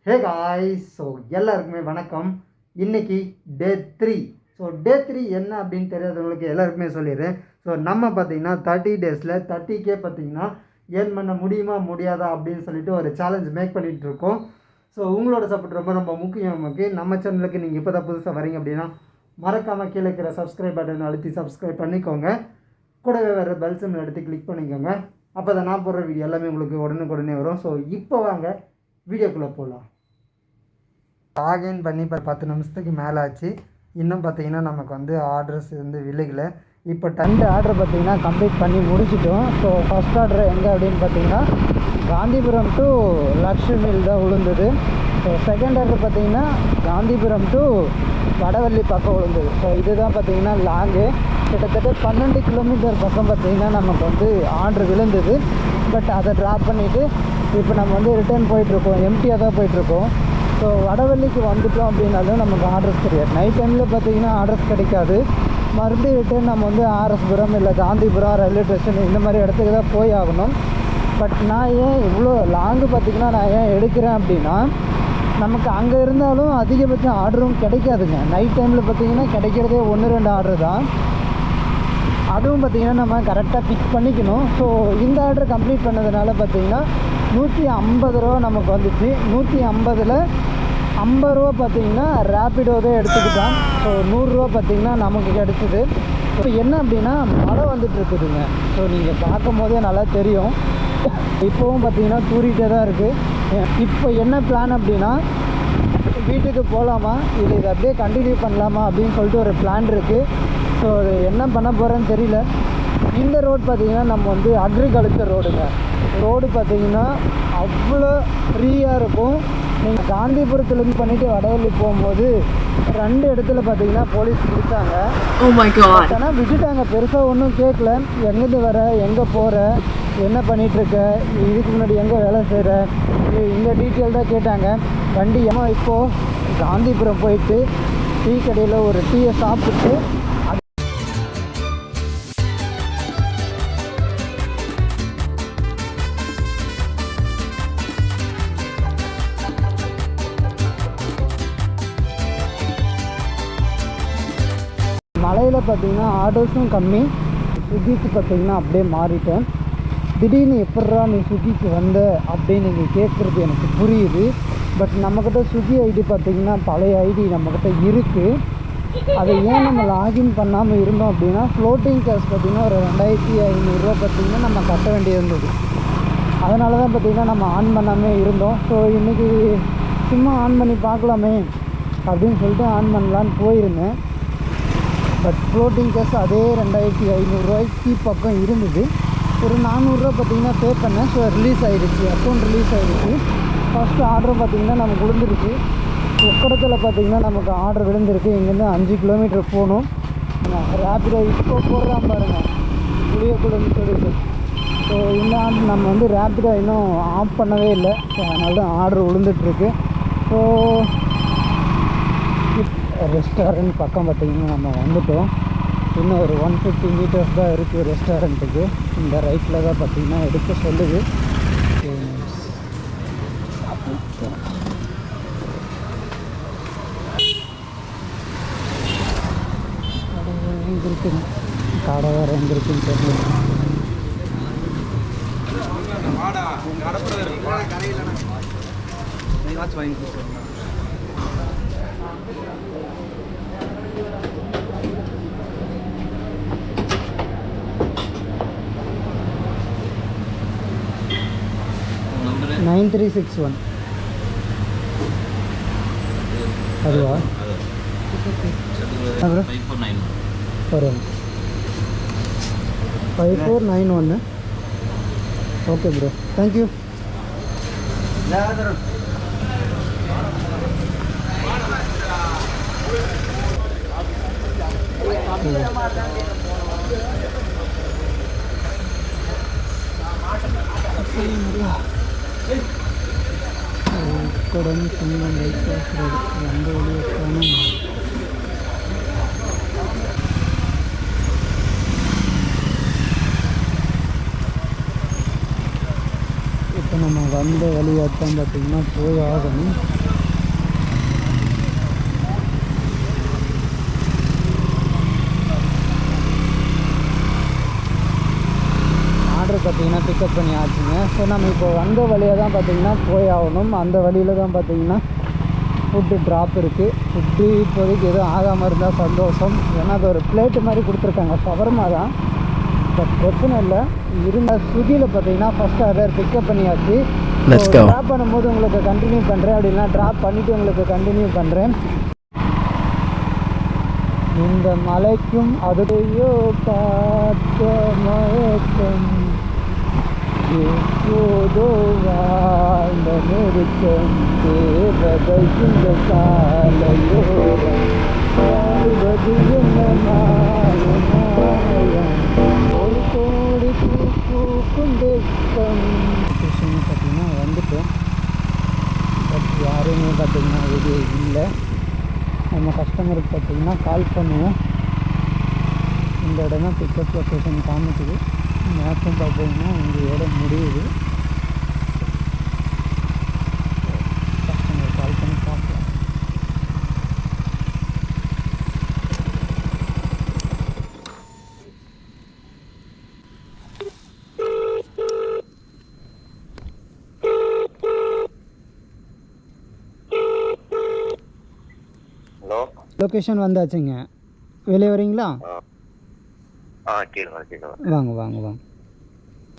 Hey guys, so எல்லாருக்குமே வணக்கம். இன்றைக்கி டே 3. ஸோ டே 3 என்ன அப்படின்னு தெரியாதவங்களுக்கு எல்லாருக்குமே சொல்லிடுறேன். ஸோ நம்ம பார்த்திங்கன்னா 30 டேஸில் 30K பார்த்திங்கன்னா ஏர்ன் பண்ண முடியுமா முடியாதா அப்படின்னு சொல்லிட்டு ஒரு சேலஞ்ச் மேக் பண்ணிகிட்ருக்கோம். ஸோ உங்களோட சப்போர்ட் ரொம்ப ரொம்ப முக்கியம். நமக்கு நம்ம சேனலுக்கு நீங்கள் இப்போ தான் புதுசாக வரீங்க அப்படின்னா மறக்காமல் கீழே இருக்கிற சப்ஸ்கிரைப் பட்டன் அழுத்தி சப்ஸ்கிரைப் பண்ணிக்கோங்க. கூடவே வேறு பெல் சிம்மில் எடுத்து கிளிக் பண்ணிக்கோங்க. அப்போ தான் நான் போடுற வீடியோ எல்லாமே உங்களுக்கு உடனுக்குடனே வரும். ஸோ இப்போ வாங்க வீடியோக்குள்ளே போகலாம். லாகின் பண்ணி இப்போ 10 நிமிஷத்துக்கு மேலே ஆச்சு. இன்னும் பார்த்தீங்கன்னா நமக்கு வந்து ஆர்டர்ஸ் வந்து விழுகலை. இப்போ 2 ஆர்டர் பார்த்திங்கன்னா கம்ப்ளீட் பண்ணி முடிச்சிட்டோம். ஸோ ஃபஸ்ட் ஆர்டர் எங்கே அப்படின்னு பார்த்தீங்கன்னா காந்திபுரம் டு லக்ஷ்மில் தான் விழுந்தது. ஸோ செகண்ட் ஆர்டர் பார்த்திங்கன்னா காந்திபுரம் டு வடவள்ளி பக்கம் விழுந்தது. ஸோ இதுதான் பார்த்திங்கன்னா லாங்கு, கிட்டத்தட்ட 12 கிலோமீட்டர் பக்கம் பார்த்திங்கன்னா நமக்கு வந்து ஆர்டர் விழுந்தது. பட் அதை ட்ராப் பண்ணிவிட்டு இப்போ நம்ம வந்து ரிட்டர்ன் போயிட்டுருக்கோம், எம்டியாக தான் போயிட்டுருக்கோம். ஸோ வடவள்ளிக்கு வந்துட்டோம் அப்படின்னாலும் நமக்கு ஆர்டர்ஸ் கிடையாது. நைட் டைமில் பார்த்திங்கன்னா ஆர்டர்ஸ் கிடைக்காது. மறுபடியும் ரிட்டர்ன் நம்ம வந்து ஆர்எஸ்புரம் இல்லை காந்திபுரம் ரயில்வே ஸ்டேஷன் இந்த மாதிரி இடத்துக்கு தான் போய் ஆகணும். பட் நான் ஏன் இவ்வளோ லாங்கு பார்த்திங்கன்னா நான் ஏன் எடுக்கிறேன் அப்படின்னா, நமக்கு அங்கே இருந்தாலும் அதிகபட்சம் ஆர்டரும் கிடைக்காதுங்க. நைட் டைமில் பார்த்திங்கன்னா கிடைக்கிறதே 1-2 ஆர்டர் தான். அதுவும் பார்த்திங்கன்னா நம்ம கரெக்டாக பிக் பண்ணிக்கணும். ஸோ இந்த ஆர்டர் கம்ப்ளீட் பண்ணதுனால பார்த்திங்கன்னா 150 ரூபா நமக்கு வந்துச்சு. 150ல் 50 ரூபா பார்த்திங்கன்னா ரேப்பிடோ தான் எடுத்துக்கிட்டான். ஸோ 100 ரூபா பார்த்திங்கன்னா நமக்கு கிடச்சிது. ஸோ என்ன அப்படின்னா மழை வந்துட்டுருக்குதுங்க. ஸோ நீங்கள் பார்க்கும் போதே நல்லா தெரியும். இப்போவும் பார்த்திங்கன்னா தூரிகிட்டே தான் இருக்குது. இப்போ என்ன பிளான் அப்படின்னா, வீட்டுக்கு போகலாமா இல்லை இதை அப்படியே கண்டினியூ பண்ணலாமா அப்படின்னு சொல்லிட்டு ஒரு பிளான் இருக்குது. ஸோ அது என்ன பண்ண போகிறேன்னு தெரியல. இந்த ரோடு பார்த்திங்கன்னா நம்ம வந்து அக்ரிகல்ச்சர் ரோடு பார்த்திங்கன்னா அவ்வளோ ஃப்ரீயாக இருக்கும். நீங்கள் காந்திபுரத்துலேருந்து பண்ணிவிட்டு வடவள்ளி போகும்போது 2 இடத்துல பார்த்திங்கன்னா போலீஸ் பிடிச்சாங்க. ஆனால் விட்டுட்டாங்க, பெருசாக ஒன்றும் கேட்கல. எங்கேருந்து வர, எங்கே போகிற, என்ன பண்ணிகிட்ருக்க, இதுக்கு முன்னாடி எங்கே வேலை செய்கிற, இந்த டீட்டெயில் தான் கேட்டாங்க. வண்டி ஏமா இப்போது காந்திபுரம் போயிட்டு டீ கடையில் ஒரு டீயை சாப்பிட்டு மலையில் பார்த்திங்கன்னா ஆர்டர்ஸும் கம்மி. ஸ்விக்கிக்கு பார்த்திங்கன்னா அப்படியே மாறிட்டேன். திடீர்னு எப்பட்றா நீ ஸ்விக்கிக்கு வந்த அப்படின்னு நீங்கள் கேட்குறது எனக்கு புரியுது. பட் நம்மக்கிட்ட ஸ்விக்கி ஐடி பார்த்திங்கன்னா பழைய ஐடி நம்மக்கிட்ட இருக்குது. அதை ஏன் நம்ம லாகின் பண்ணாமல் இருந்தோம் அப்படின்னா, ஃப்ளோட்டிங் கேஷ் பார்த்திங்கன்னா ஒரு 2500 ரூபா பார்த்திங்கன்னா நம்ம கட்ட வேண்டியது இருந்தது. அதனால தான் பார்த்திங்கன்னா நம்ம ஆன் பண்ணாமல் இருந்தோம். ஸோ இன்றைக்கி சும்மா ஆன் பண்ணி பார்க்கலாமே அப்படின்னு சொல்லிட்டு ஆன் பண்ணலான்னு போயிருந்தேன். பட் ஃப்ளோட்டிங் கேஷ் அதே 2500 ரூபாய்க்கு பக்கம் இருந்தது. ஒரு 400 ரூபா பார்த்திங்கன்னா பே பண்ணேன். ஸோ ரிலீஸ் ஆகிடுச்சு, அக்கௌண்ட் ரிலீஸ் ஆகிடுச்சு. ஃபஸ்ட்டு ஆர்டர் பார்த்திங்கன்னா நமக்கு விழுந்துருக்கு. உக்கடத்தில் பார்த்திங்கன்னா நமக்கு ஆர்டர் விழுந்திருக்கு. இங்கேருந்து 5 கிலோமீட்டர் போகணும். ரேப்பிடோ இப்போ போடுறான் பாருங்கள், புளியக்குளம்னு சொல்லிட்டு. ஸோ இந்த ஆர்டர் நம்ம வந்து ரேப்பிடோ இன்னும் ஆஃப் பண்ணவே இல்லை. ஸோ அதனால தான் ஆர்டர் விழுந்துட்டுருக்கு. ஸோ ரெஸ்டாரண்ட் பக்கம் பார்த்திங்கன்னா நம்ம வந்துட்டோம். இன்னும் ஒரு 150 மீட்டர்ஸ் தான் இருக்குது ரெஸ்டாரண்ட்டுக்கு. இந்த ரைட்டில் தான் பார்த்திங்கன்னா எடுக்க சொல்லுது. எங்கே இருக்குங்க கடை, வேறு எங்கே இருக்குன்னு தெரியல. நம்பர் 9361 அதுவா? 5491. Okay bro, thank you. உக்கடம் சின்னம் பைபாஸ் ரோடு எந்த வழியாக இப்போ இப்போ நம்ம வந்த வழியாத்தான் பார்த்திங்கன்னா போய் ஆகணும். ஆர்டர் பார்த்திங்கன்னா பிக்கப் பண்ணி ஆச்சுங்க. ஸோ நம்ம இப்போ வந்த வழியாக தான் பார்த்திங்கன்னா போய் ஆகணும். அந்த வழியில் தான் பார்த்திங்கன்னா ஃபுட்டு ட்ராப் இருக்குது. ஃபுட்டு இப்போதைக்கு எதுவும் ஆகாமல் இருந்தால் சந்தோஷம். ஏன்னா அது ஒரு பிளேட்டு மாதிரி கொடுத்துருக்காங்க, ஷவர்மா தான். பட் பிரச்சனை இல்லை. இருந்தால் ஸ்விக்கியில் பார்த்தீங்கன்னா ஃபஸ்ட் ஆர்டர் பிக்கப் பண்ணியாச்சு. ட்ராப் பண்ணும்போது உங்களுக்கு கண்டினியூ பண்ணுறேன், அப்படின்னா ட்ராப் பண்ணிவிட்டு உங்களுக்கு கண்டினியூ பண்ணுறேன். இந்த மலைக்கும் அதுடையோ காத்த மயக்கம் எப்போதோ வாழ்ந்த நெருக்கம் தேவதை இந்த சாலையோரம் வாழ்வது என்ன மாயம் ஒரு கோடி பூக்கும் தேக்கம். பார்த்தீங்கன்னா வந்துட்டோம். பட் யாருமே பார்த்தீங்கன்னா வெளியே இல்லை. நம்ம கஸ்டமருக்கு பார்த்திங்கன்னா கால் பண்ணுவோம். இந்த இடம் தான் பிக்கப் லொக்கேஷன் காமிக்குது. மேப்பும் பார்த்தீங்கன்னா இந்த இடம் முடியுது. கஸ்டமர் கால் பண்ணி பார்க்கலாம். லொக்கேஷன் வந்தாச்சுங்க. வெளியே வரீங்களா? வாங்க வாங்க வாங்க.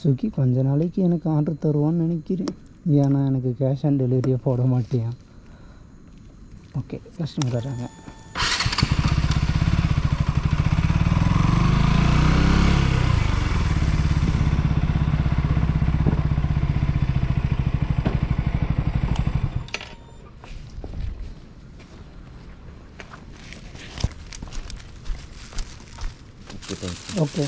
ஸ்விக்கி கொஞ்ச நாளைக்கு எனக்கு ஆர்டர் தருவான்னு நினைக்கிறேன். ஏன்னா எனக்கு கேஷ் ஆன் டெலிவரியை போட மாட்டேன். ஓகே, கஸ்டமர் வராங்க. ஓகே,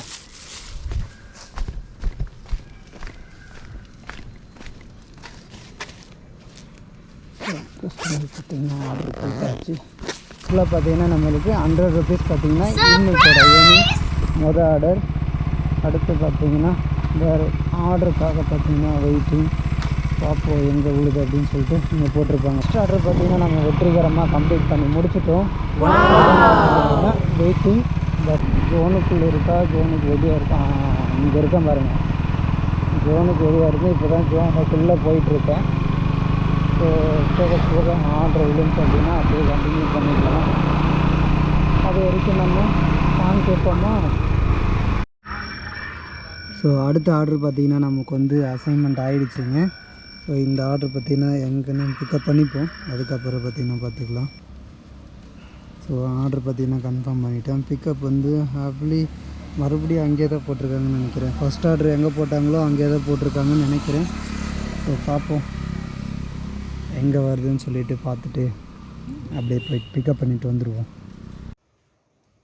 கஸ்டமர் பார்த்தீங்கன்னா ஆர்டர் கொடுத்தாச்சு. ஃபுல்லாக பார்த்தீங்கன்னா நம்மளுக்கு 100 rupees பார்த்தீங்கன்னா இன்னைக்கோட மொதல் ஆர்டர். அடுத்து பார்த்தீங்கன்னா வேறு ஆர்டருக்காக பார்த்தீங்கன்னா வெயிட்டிங் பார்ப்போம் எங்கே உழுது அப்படின்னு சொல்லிட்டு நீங்கள் போட்டிருப்பாங்க. ஃபஸ்ட் ஆர்டர் பார்த்தீங்கன்னா நம்ம வெற்றிகரமாக கம்ப்ளீட் பண்ணி முடிச்சிட்டோம். வெயிட்டிங். பட் ஜோனுக்குள்ளே இருக்கா, ஜோனுக்கு வெளியாக இருக்கா? இங்கே இருக்கேன் பாருங்கள், ஜோனுக்கு வெளியாக இருக்குது. இப்போ தான் ஜோனுக்குள்ளே போயிட்டுருக்கேன். ஸோ போக ஆர்டர் விழுந்து அப்படின்னா அப்படியே கண்டினியூ பண்ணிக்கலாம். அது வரைக்கும் நம்ம சாங் கேட்போமா? ஸோ அடுத்த ஆர்டர் பார்த்திங்கன்னா நமக்கு வந்து அசைன்மெண்ட் ஆகிடுச்சிங்க. ஸோ இந்த ஆர்டர் பார்த்திங்கன்னா எங்கன்னு பிக்கப் பண்ணிப்போம். அதுக்கப்புறம் பார்த்திங்கன்னா பார்த்துக்கலாம். ஸோ ஆர்டர் பார்த்திங்கன்னா கன்ஃபார்ம் பண்ணிட்டேன். பிக்கப் வந்து ஹாப்லி மறுபடியும் அங்கேயே தான் போட்டிருக்காங்கன்னு நினைக்கிறேன். ஃபஸ்ட் ஆர்டர் எங்கே போட்டாங்களோ அங்கேயே தான் போட்டிருக்காங்கன்னு நினைக்கிறேன். ஸோ பார்ப்போம் எங்கே வருதுன்னு சொல்லிட்டு பார்த்துட்டு அப்படியே போய் பிக்கப் பண்ணிவிட்டு வந்துடுவோம்.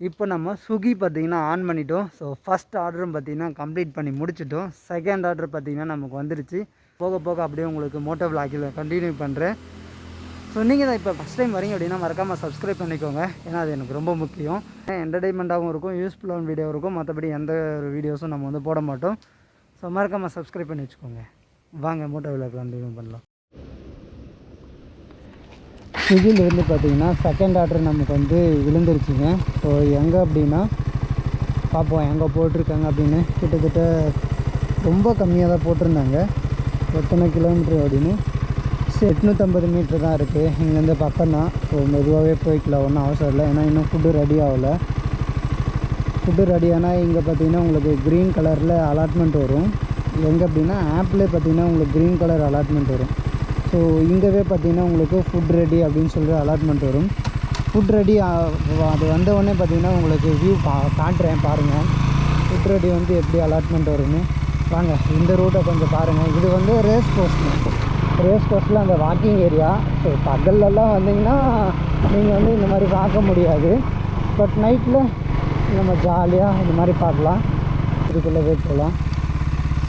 இப்போ நம்ம ஸ்விக்கி பார்த்திங்கன்னா ஆன் பண்ணிட்டோம். ஸோ ஃபஸ்ட் ஆர்டரும் பார்த்திங்கன்னா கம்ப்ளீட் பண்ணி முடிச்சிட்டோம். செகண்ட் ஆர்டர் பார்த்திங்கன்னா நமக்கு வந்துடுச்சு. போக போக அப்படியே உங்களுக்கு மோட்டோ விளாகில் கண்டினியூ பண்ணுறேன். ஸோ நீங்கள் தான் இப்போ ஃபஸ்ட் டைம் வரீங்க அப்படின்னா மறக்காமல் சப்ஸ்கிரைப் பண்ணிக்கோங்க. ஏன்னா அது எனக்கு ரொம்ப முக்கியம். என்டர்டெயின்மெண்ட்டாகவும் இருக்கும், யூஸ்ஃபுல்லான வீடியோ இருக்கும். மற்றபடி எந்த ஒரு வீடியோஸும் நம்ம வந்து போட மாட்டோம். ஸோ மறக்காமல் சப்ஸ்கிரைப் பண்ணி வச்சுக்கோங்க. வாங்க மோட்டோ விளாக் கண்டினியூ பண்ணலாம். ஸ்விக்கிலேருந்து பார்த்தீங்கன்னா செகண்ட் ஆர்டர் நமக்கு வந்து விழுந்துருச்சுங்க. ஸோ எங்கே அப்படின்னா பார்ப்போம் எங்கே போட்டிருக்காங்க அப்படின்னு. கிட்டத்தட்ட ரொம்ப கம்மியாக தான் போட்டிருந்தாங்க. எத்தனை கிலோமீட்டர் அப்படின்னு 850 மீட்ரு தான் இருக்குது. இங்கேருந்து பக்கம்தான். ஸோ மெதுவாகவே போய்க்கலாம், ஒன்றும் அவசரம் இல்லை. ஏன்னா இன்னும் ஃபுட்டு ரெடி ஆகலை. ஃபுட்டு ரெடி ஆனால் இங்கே பார்த்தீங்கன்னா உங்களுக்கு க்ரீன் கலரில் அலாட்மெண்ட் வரும். எங்கே அப்படின்னா ஆப்லேயே பார்த்தீங்கன்னா உங்களுக்கு க்ரீன் கலர் அலாட்மெண்ட் வரும். ஸோ இங்கேவே பார்த்தீங்கன்னா உங்களுக்கு ஃபுட் ரெடி அப்படின்னு சொல்லிட்டு அலாட்மெண்ட் வரும். ஃபுட் ரெடி அது வந்தவுடனே பார்த்தீங்கன்னா உங்களுக்கு வியூ காட்டுறேன் பாருங்கள். ஃபுட் ரெடி வந்து எப்படி அலாட்மெண்ட் வரும்னு. வாங்க இந்த ரூட்டை கொஞ்சம் பாருங்கள். இது வந்து ரேஸ் கோர்ஸில் அந்த வாக்கிங் ஏரியா. ஸோ பகல்லலாம் வந்தீங்கன்னா நீங்கள் வந்து இந்த மாதிரி பார்க்க முடியாது. பட் நைட்டில் நம்ம ஜாலியாக இந்த மாதிரி பார்க்கலாம். இதுக்குள்ளே போகலாம்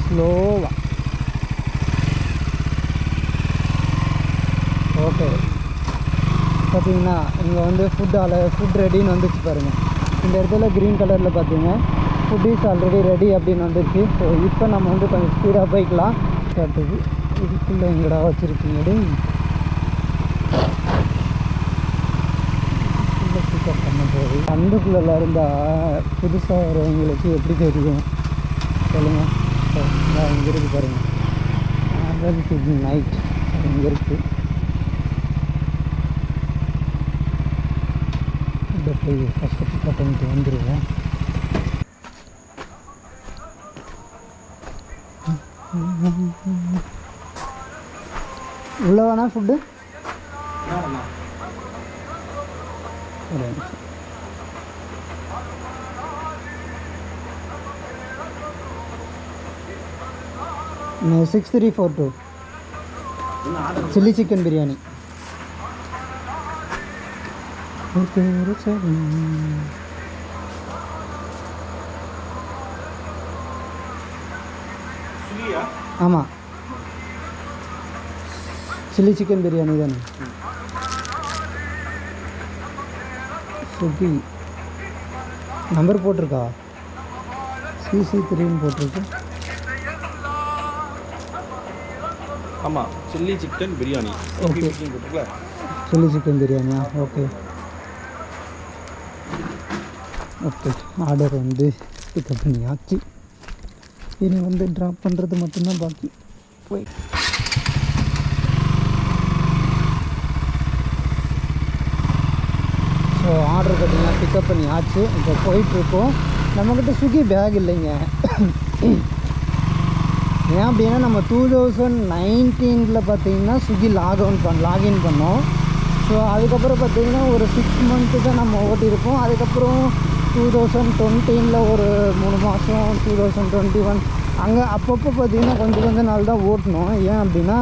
ஸ்லோவாக. ஓகே, பார்த்தீங்கன்னா இங்கே வந்து ஃபுட் ரெடின்னு வந்துச்சு பாருங்கள். இந்த இடத்துல க்ரீன் கலரில் பார்த்தீங்க ஃபுட் இஸ் ஆல்ரெடி ரெடி அப்படின்னு வந்துருச்சு. ஸோ இப்போ நம்ம வந்து கொஞ்சம் ஸ்பீடாக போய்க்கலாம். இதுக்குள்ளே எங்கடா வச்சுருக்கீங்க டேய் பிக்கப் பண்ண போகுது அந்துக்குள்ளே இருந்தால் புதுசாக வரவங்களுக்கு எப்படி தெரியும் சொல்லுங்கள். இங்கே இருக்குது பாருங்கள் அதாவது நைட் இங்கே இருக்குது. இதை போய் ஃபஸ்ட்டு பிக்கப் பண்ணிட்டு வந்துடுவோம். உள்ள வேணா ஃபுட்டு ஒரு 6342 சில்லி சிக்கன் பிரியாணி. ஆமாம் சில்லி சிக்கன் பிரியாணி தானே. ஸ்விக்கி நம்பர் போட்டிருக்கா CC3ன்னு போட்டிருக்கு. ஆமாம் chilli chicken biryani. Okay chilli chicken பிரியாணியா ஓகே ஓகே. ஆர்டர் வந்து பிக்கப் பண்ணியாச்சு. இனி வந்து ட்ராப் பண்ணுறது மட்டும்தான் பாக்கி. போய் ஸோ ஆர்டர் பார்த்தீங்கன்னா பிக்கப் பண்ணியாச்சு. இப்போ போயிட்டுருக்கோம். நம்மக்கிட்ட ஸ்விக்கி பேக் இல்லைங்க. ஏன் அப்படின்னா நம்ம 2019 பார்த்தீங்கன்னா ஸ்விக்கி லாகின் பண்ணோம். ஸோ அதுக்கப்புறம் பார்த்திங்கன்னா ஒரு 6 மந்த்து தான் நம்ம ஓட்டியிருப்போம். அதுக்கப்புறம் 2020 ஒரு 3 மாதம் 2021 அங்கே அப்பப்போ பார்த்திங்கன்னா கொஞ்சம் நாள் தான் ஓட்டினோம். ஏன் அப்படின்னா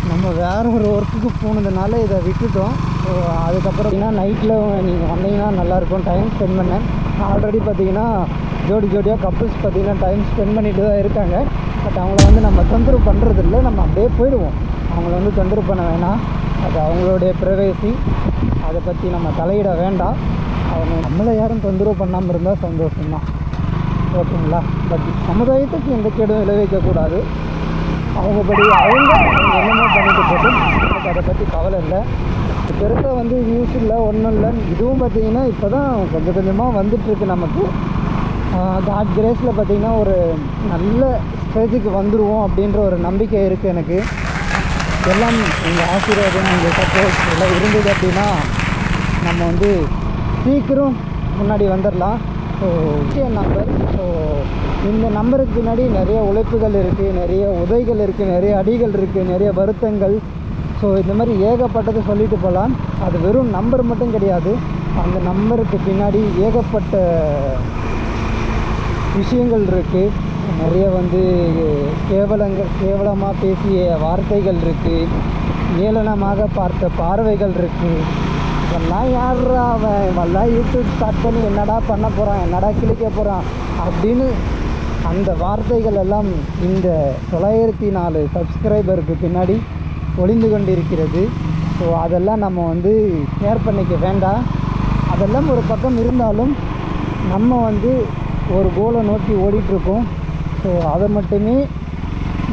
நம்ம வேறு ஒரு ஒர்க்குக்கு போனதுனால இதை விட்டுட்டோம். ஸோ அதுக்கப்புறம் பார்த்திங்கன்னா நைட்டில் நீங்கள் வந்தீங்கன்னா நல்லாயிருக்கும் டைம் ஸ்பெண்ட் பண்ண. ஆல்ரெடி பார்த்திங்கன்னா ஜோடியாக கப்புள்ஸ் பார்த்திங்கன்னா டைம் ஸ்பெண்ட் பண்ணிட்டு தான் இருக்காங்க. பட் அவங்கள வந்து நம்ம தொந்தரவு பண்ணுறதில்ல. நம்ம அப்படியே போயிடுவோம். அவங்கள வந்து தொந்தரவு பண்ண வேணாம். அது அவங்களுடைய ப்ரைவேசி. அதை பற்றி நம்ம தலையிட வேண்டாம். அவங்க நம்மளை யாரும் தொந்தரவு பண்ணாமல் இருந்தால் சந்தோஷம்தான். ஓகேங்களா. பட் சமுதாயத்துக்கு எந்த கேடும் விளைவிக்கக்கூடாது. அவங்க என்னமோ பண்ணிட்டு போட்டு எனக்கு அதை பற்றி கவலை இல்லை. பெருசாக வந்து நியூஸ் இல்லை ஒன்றும் இல்லை. இதுவும் பார்த்திங்கன்னா இப்போ தான் கொஞ்சமாக வந்துட்டுருக்கு நமக்கு. காட் கிரேஸில் பார்த்திங்கன்னா ஒரு நல்ல ஸ்டேஜுக்கு வந்துடுவோம் அப்படின்ற ஒரு நம்பிக்கை இருக்குது எனக்கு. எல்லாம் எங்கள் ஆசீர்வாதம் எங்கள் சப்போர்ட் எல்லாம் இருந்தது அப்படின்னா நம்ம வந்து சீக்கிரம் முன்னாடி வந்துடலாம். So number. ஸோ இந்த நம்பருக்கு பின்னாடி நிறைய உழைப்புகள் இருக்குது, நிறைய உதைகள் இருக்குது, நிறைய அடிகள் இருக்குது, நிறைய வருத்தங்கள். ஸோ இந்த மாதிரி ஏகப்பட்டது சொல்லிட்டு போகலாம். அது வெறும் நம்பர் மட்டும் கிடையாது. அந்த நம்பருக்கு பின்னாடி ஏகப்பட்ட விஷயங்கள் இருக்குது. நிறைய வந்து கேவலமாக பேசிய வார்த்தைகள் இருக்குது, ஏளனமாக பார்த்த பார்வைகள் இருக்குது. இதெல்லாம் யாரா அவன் இவெல்லாம் யூடியூப் ஸ்டார்ட் பண்ணி என்னடா பண்ண போகிறான், என்னடா கிழிக்க போகிறான் அப்படின்னு அந்த வார்த்தைகள் எல்லாம் இந்த 904 சப்ஸ்கிரைபருக்கு பின்னாடி ஒளிந்து கொண்டிருக்கிறது. ஸோ அதெல்லாம் நம்ம வந்து கேர் பண்ணிக்க வேண்டாம். அதெல்லாம் ஒரு பக்கம் இருந்தாலும் நம்ம வந்து ஒரு கோலை நோக்கி ஓடிட்டுருக்கோம். ஸோ அதை மட்டுமே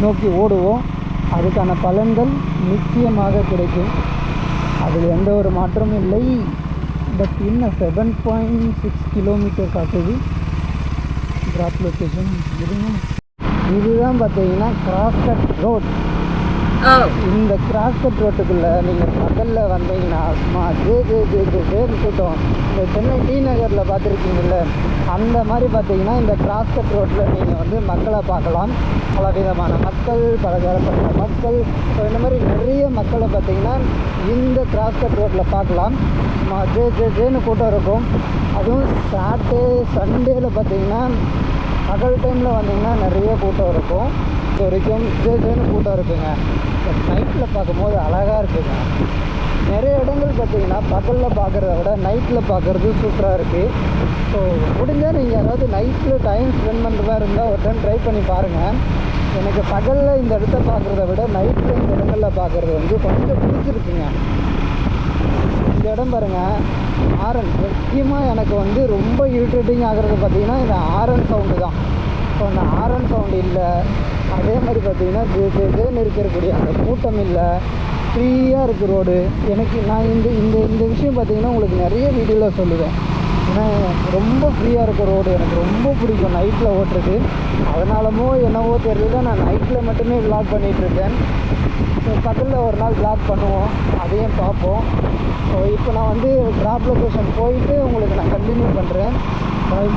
நோக்கி ஓடுவோம். அதுக்கான பலன்கள் நிச்சயமாக கிடைக்கும். அதில் எந்த ஒரு மாற்றமும் இல்லை. பட் இன்னும் 7.6 கிலோமீட்டர் காட்டுது ட்ராப் லொக்கேஷன். இதுதான் பார்த்தீங்கன்னா கிராஸ்கட் ரோட். இந்த கிராஸ்கட் ரோட்டுக்குள்ளே நீங்கள் பகலில் வந்தீங்கன்னா சும்மா ஜேன்னு கூட்டம். இந்த சென்னை டி நகரில் பார்த்துருக்கீங்கல்ல, அந்த மாதிரி பார்த்தீங்கன்னா இந்த கிராஸ்கட் ரோட்டில் நீங்கள் வந்து மக்களை பார்க்கலாம். பல விதமான மக்கள், பலதரப்பட்ட மக்கள். ஸோ இந்த மாதிரி நிறைய மக்களை பார்த்திங்கன்னா இந்த கிராஸ்கட் ரோட்டில் பார்க்கலாம். சும்மா ஜேன்னு கூட்டம் இருக்கும். அதுவும் சாட்டர்டே சண்டேயில் பார்த்திங்கன்னா பகல் டைமில் வந்தீங்கன்னா நிறைய கூட்டம் இருக்கும். இது வரைக்கும் ஜேன்னு கூட்டம் இருக்குங்க. பட் நைட்டில் பார்க்கும்போது அழகாக இருக்குங்க. நிறைய இடங்கள் பார்த்திங்கன்னா பகலில் பார்க்குறத விட நைட்டில் பார்க்குறது சூப்பராக இருக்குது. ஸோ முடிஞ்சால் நீங்கள் யாராவது நைட்டில் டைம் ஸ்பெண்ட் பண்ணுறதா இருந்தால் ஒரு டைம் ட்ரை பண்ணி பாருங்கள். எனக்கு பகலில் இந்த இடத்த பார்க்குறத விட நைட்டில் இந்த இடங்களில் பார்க்குறது வந்து கொஞ்சம் பிடிச்சிருக்குங்க. இந்த இடம் பாருங்கள், ஆரன். முக்கியமாக எனக்கு வந்து ரொம்ப இரிட்டேட்டிங் ஆகிறது பார்த்திங்கன்னா இந்த ஆரன் சவுண்டு தான். ஸோ அந்த ஆரன் சவுண்டு இல்லை, அதே மாதிரி பார்த்தீங்கன்னா இருக்கக்கூடிய அந்த கூட்டம் இல்லை, ஃப்ரீயாக இருக்குது ரோடு. எனக்கு நான் இந்த இந்த இந்த விஷயம் பார்த்தீங்கன்னா உங்களுக்கு நிறைய வீடியோவில் சொல்லுவேன். ஏன்னா ரொம்ப ஃப்ரீயாக இருக்க ரோடு எனக்கு ரொம்ப பிடிக்கும் நைட்டில் ஓட்டுறது. அதனாலமோ என்னவோ தெரியல, நான் நைட்டில் மட்டுமே விளாக் பண்ணிகிட்ருக்கேன். ஸோ பக்கத்தில் ஒரு நாள் விளாக் பண்ணுவோம், அதையும் பார்ப்போம். ஸோ இப்போ நான் வந்து ட்ராப் லொக்கேஷன் போயிட்டு உங்களுக்கு நான் கண்டினியூ பண்ணுறேன். பாய்.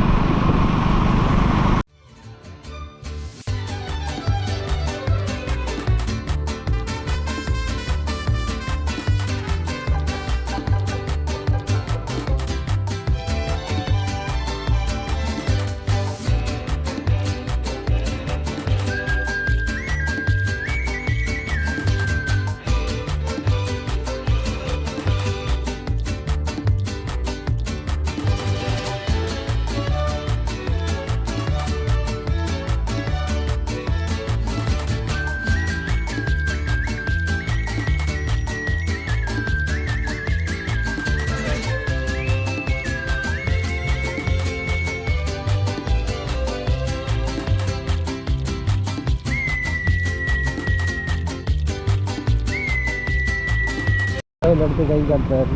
எடுத்து கை காட்டுறாரு.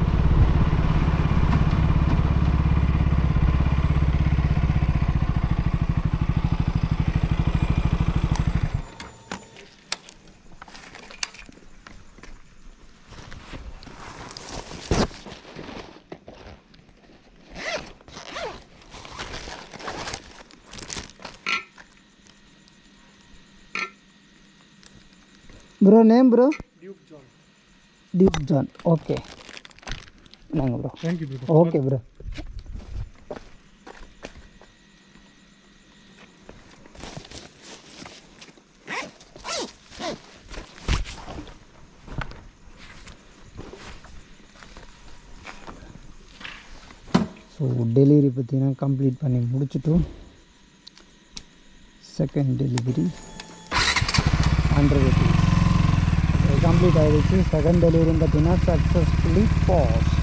Bro name bro? Duke John. Okay நாங்கள் bro. Thank you bro. Okay bro. So delivery பார்த்தீங்கன்னா கம்ப்ளீட் பண்ணி முடிச்சுட்டோம். செகண்ட் டெலிவரி 100 rupees கம்ப்ளீட் ஆகிடுச்சு. செகண்ட் டெலிவரின்னு பார்த்தீங்கன்னா சக்ஸஸ்ஃபுல்லி பாஸ்ட்.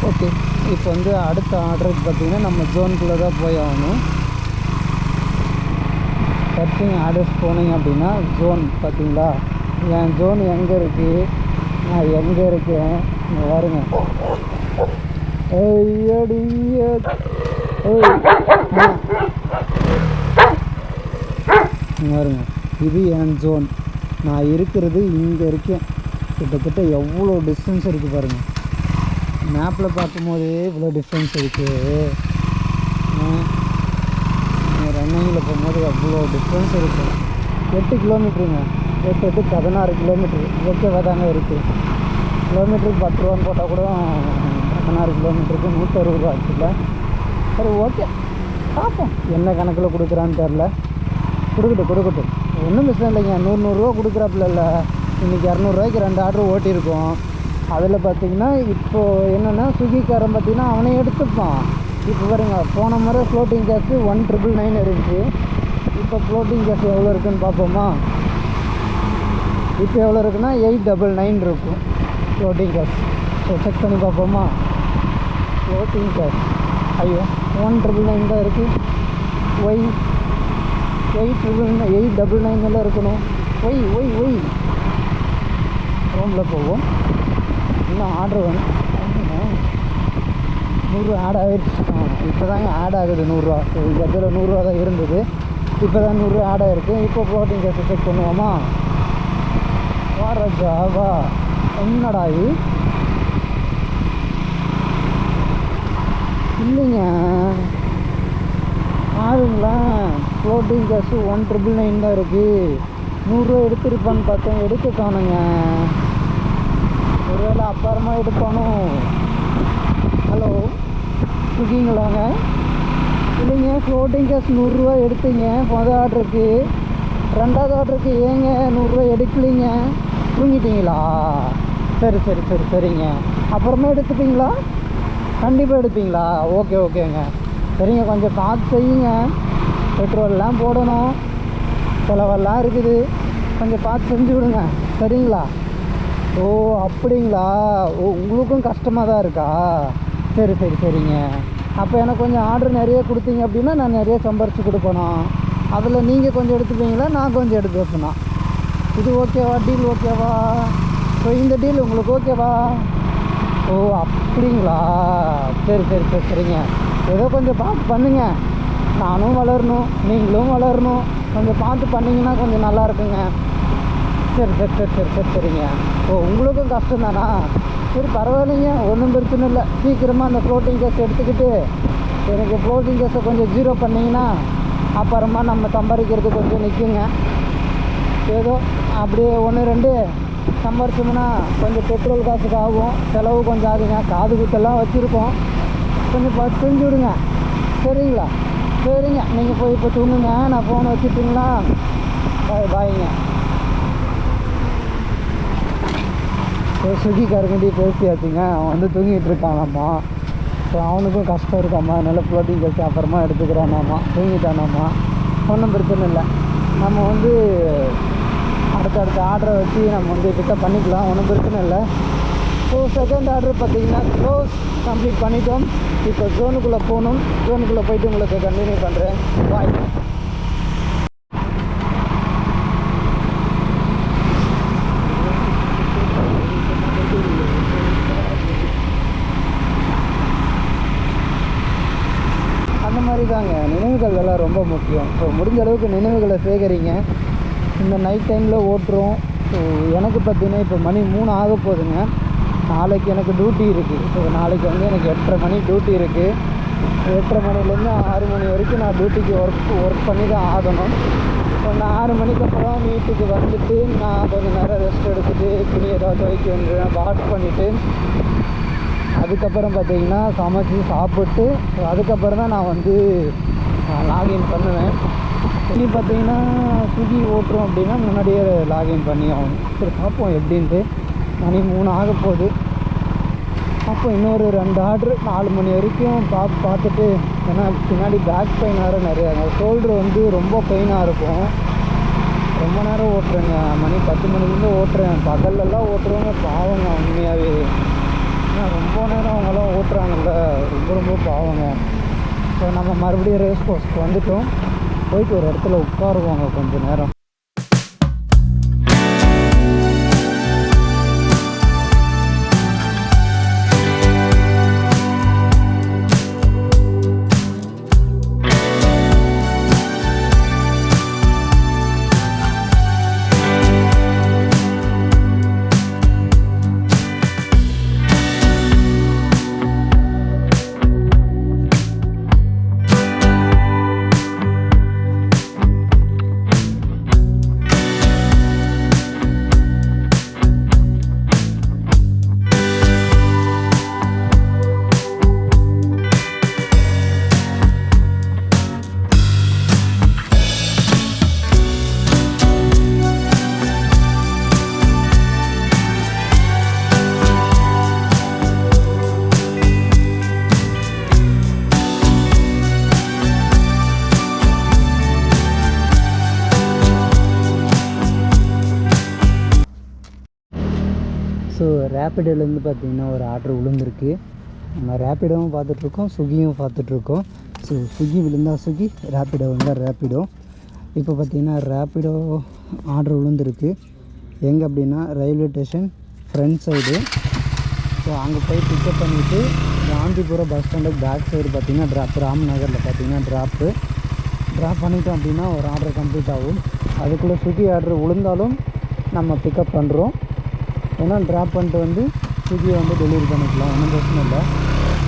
ஓகே, இப்போ வந்து அடுத்த ஆர்டருக்கு பார்த்தீங்கன்னா நம்ம ஜோனுக்குள்ளே தான் போய் ஆகணும். சர்ச்சிங் ஆர்டர்ஸ் போனீங்க அப்படின்னா ஜோன் பார்த்தீங்களா, என் ஜோன் எங்கே இருக்குது, நான் எங்கே இருக்கேன் இங்கே பாருங்க. பாருங்க, இது என் ஜோன். நான் இருக்கிறது இங்கே இருக்கேன். கிட்டத்தட்ட எவ்வளோ டிஸ்டன்ஸ் இருக்குது பாருங்கள். மேப்பில் பார்க்கும்போதே இவ்வளோ டிஸ்டன்ஸ் இருக்குது. ரன்னிங்கில் போகும்போது எவ்வளோ டிஸ்டன்ஸ் இருக்குது. 8 கிலோமீட்டருங்க. 8 16 கிலோமீட்ரு. ஓகேவாக தாங்க இருக்குது. கிலோமீட்டருக்கு 10 ரூபான்னு போட்டால் கூட 16 கிலோமீட்டருக்கு 160 ரூபா ஆச்சுல்ல. சரி ஓகே, பார்ப்போம் என்ன கணக்கில் கொடுக்குறான்னு தெரில. கொடுக்கட்டும் ஒன்றும் மிஸ் இல்லைங்க. 100 கொடுக்குறாப்புல இல்லை. இன்றைக்கி 200 2 ஆர்டர் ஓட்டியிருக்கோம். அதில் பார்த்திங்கன்னா இப்போது என்னென்னா ஸ்விக்கிக்காரன் பார்த்திங்கன்னா அவனே எடுத்துப்பான். இப்போ பாருங்க, போன முறை ஃப்ளோட்டிங் கேஸு 1999 இருந்துச்சு. இப்போ ஃப்ளோட்டிங் கேஸ் எவ்வளோ இருக்குதுன்னு பார்ப்போமா. இப்போ எவ்வளோ இருக்குன்னா 899 இருக்கும் ஃப்ளோட்டிங் கேஸ். ஸோ செக் பண்ணி பார்ப்போமா. ஃப்ளோட்டிங் கேஸ் ஐயோ 1999 தான் இருக்குது. 899 எல்லாம் இருக்கணும். ஒய் ரோமில் போவோம். இன்னும் ஆர்டர் வேணும். 100 ஆட் ஆகிடுச்சு. இப்போ தாங்க ஆட் ஆகுது 100 ரூபா. ஸோ இந்த இடத்துல 100 ரூபா தான் இருந்தது. இப்போ தான் 100 ரூபா ஆட் ஆகிருக்கு. இப்போ ஃப்ளோட்டிங் கேஸ் செக் பண்ணுவோமா. வாரஜாவா என்னடா இது இல்லைங்க, ஆகுங்களா. ஃப்ளோட்டிங் கேஸு 1999 தான் இருக்குது. 100 ரூபா எடுத்துருப்பான்னு பார்த்தேன், எடுக்க காணுங்க. ஒருவேளை அப்புறமா எடுப்பானோ. ஹலோ ஸ்விக்கிங்களாங்க? இல்லைங்க, ஃப்ளோட்டிங் கேஸ் 100 ரூபா எடுத்தீங்க மொதல் ஆர்டருக்கு. 2வது ஆர்டருக்கு ஏங்க 100 ரூபா எடுக்கலிங்க? தூங்கிட்டீங்களா? சரிங்க. அப்புறமா எடுத்துப்பீங்களா? கண்டிப்பாக எடுப்பீங்களா? ஓகேங்க. சரிங்க, கொஞ்சம் பார்த்து செய்யுங்க. பெட்ரோல்லாம் போடணும், செலவெல்லாம் இருக்குது. கொஞ்சம் பார்த்து செஞ்சு விடுங்க சரிங்களா. ஓ அப்படிங்களா. ஓ உங்களுக்கும் கஷ்டமாக தான் இருக்கா? சரிங்க. அப்போ எனக்கு கொஞ்சம் ஆர்டர் நிறைய கொடுத்தீங்க அப்படின்னா நான் நிறைய சம்பாரித்து கொடுப்பணும். அதில் நீங்கள் கொஞ்சம் எடுத்துப்பீங்களா, நான் கொஞ்சம் எடுத்து வைப்பேனா? இது ஓகேவா? டீல் ஓகேவா? ஸோ இந்த டீல் உங்களுக்கு ஓகேவா? ஓ அப்படிங்களா, சரி சரி சரி சரிங்க. ஏதோ கொஞ்சம் பார்த்து பண்ணுங்க, நானும் வளரணும் நீங்களும் வளரணும், கொஞ்சம் பார்த்து பண்ணிங்கன்னா கொஞ்சம் நல்லா இருக்குங்க. சரி சரி சரி சரி சரி சரிங்க. ஓ உங்களுக்கும் கஷ்டம் தானா? சரி பரவாயில்லைங்க, ஒன்றும் பிரச்சனை இல்லை. சீக்கிரமாக அந்த ஃப்ளோட்டிங் கேஸ் எடுத்துக்கிட்டு எனக்கு ஃப்ளோட்டிங் கேஸை கொஞ்சம் ஜீரோ பண்ணிங்கன்னா அப்புறமா நம்ம சம்பாதிக்கிறது கொஞ்சம் நிற்குங்க. ஏதோ அப்படியே 1-2 சம்பாரிச்சோம்னா கொஞ்சம் பெட்ரோல் காசுக்கு ஆகும், செலவு கொஞ்சம் ஆகுங்க. காது குத்தெல்லாம் வச்சுருக்கோம், கொஞ்சம் பார்த்து செஞ்சு விடுங்க சரிங்களா? சரிங்க, நீங்கள் போய் இப்போ தூங்குங்க, நான் ஃபோன் வச்சுட்டிங்களா? பாய் பாய்ங்க. ஸ்விக்கிக்காரங்கண்டி பேசியாச்சுங்க, அவன் வந்து தூங்கிட்டு இருக்கானாம்மா. ஸோ அவனுக்கும் கஷ்டம் இருக்காம்மா, அதனால் ஃப்ளோட்டிங் கேஸ் அப்புறமா எடுத்துக்கிறானாம்மா, தூங்கிட்டானாம்மா. ஒன்றும் பிரச்சனை இல்லை, நம்ம வந்து அடுத்தடுத்த ஆர்டரை வச்சு நம்ம வந்து பிக்கப் பண்ணிக்கலாம், ஒன்றும் பிரச்சனை இல்லை. ஸோ செகண்ட் ஆர்டர் பார்த்திங்கன்னா க்ளோஸ் கம்ப்ளீட் பண்ணிட்டோம். இப்போ ஜோனுக்குள்ளே போகணும், ஜோனுக்குள்ளே போயிட்டு உங்களுக்கு கண்டினியூ பண்ணுறேன். பாய். அந்த மாதிரி தாங்க, நினைவுகள் எல்லாம் ரொம்ப முக்கியம். ஸோ முடிஞ்ச அளவுக்கு நினைவுகளை சேகரிங்க. இந்த நைட் டைமில் ஓட்டுறோம். ஸோ எனக்கு பார்த்திங்கன்னா இப்போ மணி 3 ஆக போகுதுங்க. நாளைக்கு எனக்கு டியூட்டி இருக்குது. ஸோ நாளைக்கு வந்து எனக்கு 8:30 மணி டியூட்டி இருக்குது. 8:30 மணிலேருந்து 6 மணி வரைக்கும் நான் டியூட்டிக்கு ஒர்க் பண்ணி தான் ஆகணும். ஸோ நான் 6 மணிக்கு அப்புறம் வீட்டுக்கு வந்துட்டு நான் கொஞ்சம் நேரம் ரெஸ்ட் எடுத்துகிட்டு துணி ஏதாவது துவைக்க வேண்டியது வாஷ் பண்ணிவிட்டு அதுக்கப்புறம் பார்த்திங்கன்னா சமைச்சி சாப்பிட்டு அதுக்கப்புறம் தான் நான் வந்து லாகின் பண்ணுவேன். இனி பார்த்திங்கன்னா ஸ்விக்கி ஓட்டுறோம் அப்படின்னா முன்னாடியே லாகின் பண்ணி ஆகணும். சரி பார்ப்போம் எப்படின்ட்டு. மணி 3 ஆக போகுது. அப்போ இன்னொரு 2 ஆர்டரு 4 மணி வரைக்கும் பார்த்துட்டு, ஏன்னா பின்னாடி பேக் பெயின் வேறு நிறையாங்க. ஷோல்டர் வந்து ரொம்ப பெயினாக இருக்கும். ரொம்ப நேரம் ஓட்டுறேங்க, மணி 10 மணிலேருந்து ஓட்டுறேன். பகல்லலாம் ஓட்டுறவங்க பாவங்க உண்மையாகவே. ஏன்னா ரொம்ப நேரம் அவங்களாம் ஓட்டுறாங்கல்ல, ரொம்ப ரொம்ப பாவங்க. ஸோ நம்ம மறுபடியும் ரேஸ் கோர்ஸ்க்கு வந்துட்டோம். போயிட்டு ஒரு இடத்துல உட்காருவாங்க கொஞ்சம் நேரம். ஸோ ரேப்பிடோலேருந்து பார்த்திங்கன்னா ஒரு ஆர்டர் விழுந்திருக்கு. நம்ம ரேப்பிடோவும் பார்த்துட்ருக்கோம், ஸ்விக்கியும் பார்த்துட்ருக்கோம். ஸோ ஸ்விக்கி விழுந்தா ஸ்விக்கி, ரேப்பிடோ விழுந்தால் ரேப்பிடோ. இப்போ பார்த்திங்கன்னா ரேப்பிடோ ஆர்டர் விழுந்திருக்கு. எங்கே அப்படின்னா railway station front side. So அங்கே போய் பிக்கப் பண்ணிவிட்டு காந்திபுரம் பஸ் ஸ்டாண்டுக்கு பேக் சைடு பார்த்திங்கன்னா ட்ராப், ராம்நகரில் பார்த்திங்கன்னா ட்ராப் பண்ணிட்டோம் அப்படின்னா ஒரு ஆர்டர் கம்ப்ளீட் ஆகும். அதுக்குள்ளே ஸ்விக்கி ஆர்டர் விழுந்தாலும் நம்ம பிக்கப் பண்ணுறோம். ஏன்னா ட்ராப் பண்ணிட்டு வந்து ஸ்விக்கியை வந்து டெலிவரி பண்ணிக்கலாம், ஒன்றும் பிரச்சனை இல்லை.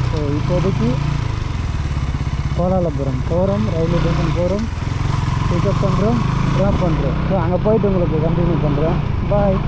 ஸோ இப்போதைக்கு கோலாலபுரம் போகிறோம், ரயில்வே ஸ்டேஷன் போகிறோம், பிக்கப் பண்ணுறோம், ட்ராப் பண்ணுறோம். ஸோ அங்கே போய்ட்டு உங்களுக்கு கண்டினியூ பண்ணுறேன். பாய்.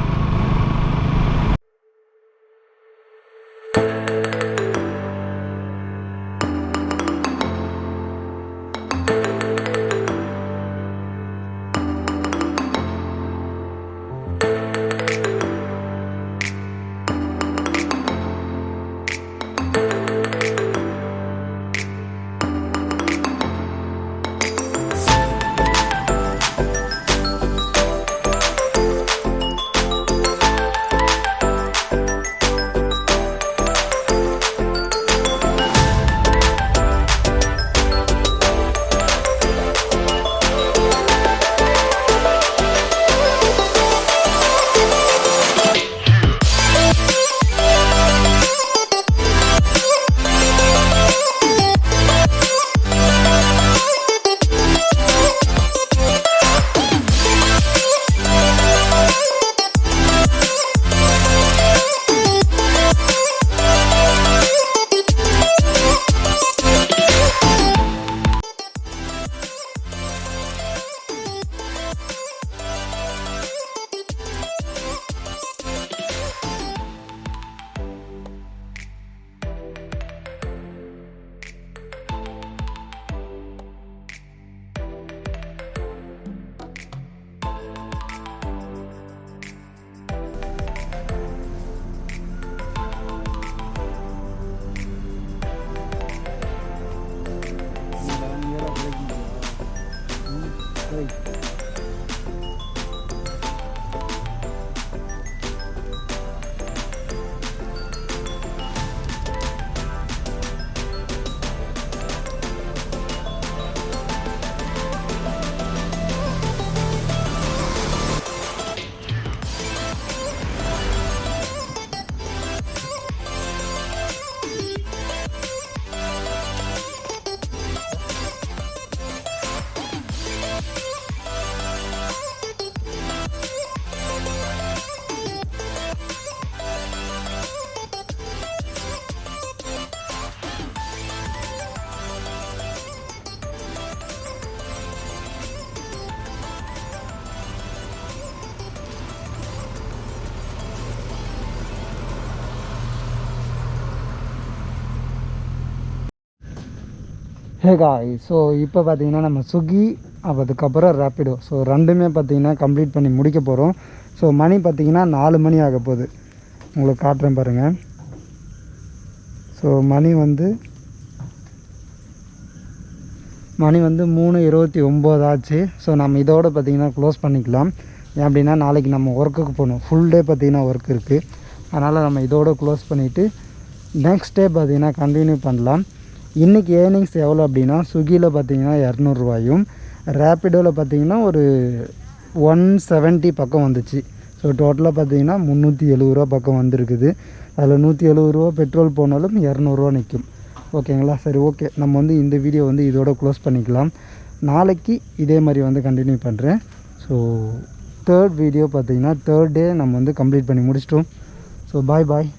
ஹே காய், ஸோ இப்போ பார்த்தீங்கன்னா நம்ம ஸ்விக்கி அதுக்கப்புறம் ரேப்பிடோ ஸோ ரெண்டுமே பார்த்தீங்கன்னா கம்ப்ளீட் பண்ணி முடிக்க போகிறோம். ஸோ மணி பார்த்தீங்கன்னா 4 மணி ஆக போகுது. உங்களுக்கு காட்டுறேன் பாருங்கள். ஸோ மணி வந்து 3:29 ஆச்சு. ஸோ நம்ம இதோடு பார்த்திங்கன்னா க்ளோஸ் பண்ணிக்கலாம். ஏன் அப்படின்னா நாளைக்கு நம்ம ஒர்க்குக்கு போகணும். ஃபுல் டே பார்த்திங்கன்னா ஒர்க் இருக்குது. அதனால் நம்ம இதோடு க்ளோஸ் பண்ணிவிட்டு நெக்ஸ்ட் டே பார்த்திங்கன்னா கண்டினியூ பண்ணலாம். இன்றைக்கி ஏர்னிங்ஸ் எவ்வளோ அப்படின்னா ஸ்விக்கியில் பார்த்திங்கன்னா 200 ரூபாயும், ரேப்பிடோவில் பார்த்திங்கன்னா ஒரு 170 பக்கம் வந்துச்சு. ஸோ டோட்டலாக பார்த்திங்கன்னா 370 ரூபா பக்கம் வந்திருக்குது. அதில் 170 ரூபா பெட்ரோல் போனாலும் 200 ரூபா நிற்கும். ஓகேங்களா? சரி, ஓகே. நம்ம வந்து இந்த வீடியோ வந்து இதோட க்ளோஸ் பண்ணிக்கலாம். நாளைக்கு இதே மாதிரி வந்து கண்டினியூ பண்ணுறேன். ஸோ தேர்ட் வீடியோ பார்த்திங்கன்னா தேர்ட் டே நம்ம வந்து கம்ப்ளீட் பண்ணி முடிச்சிட்டோம். So bye.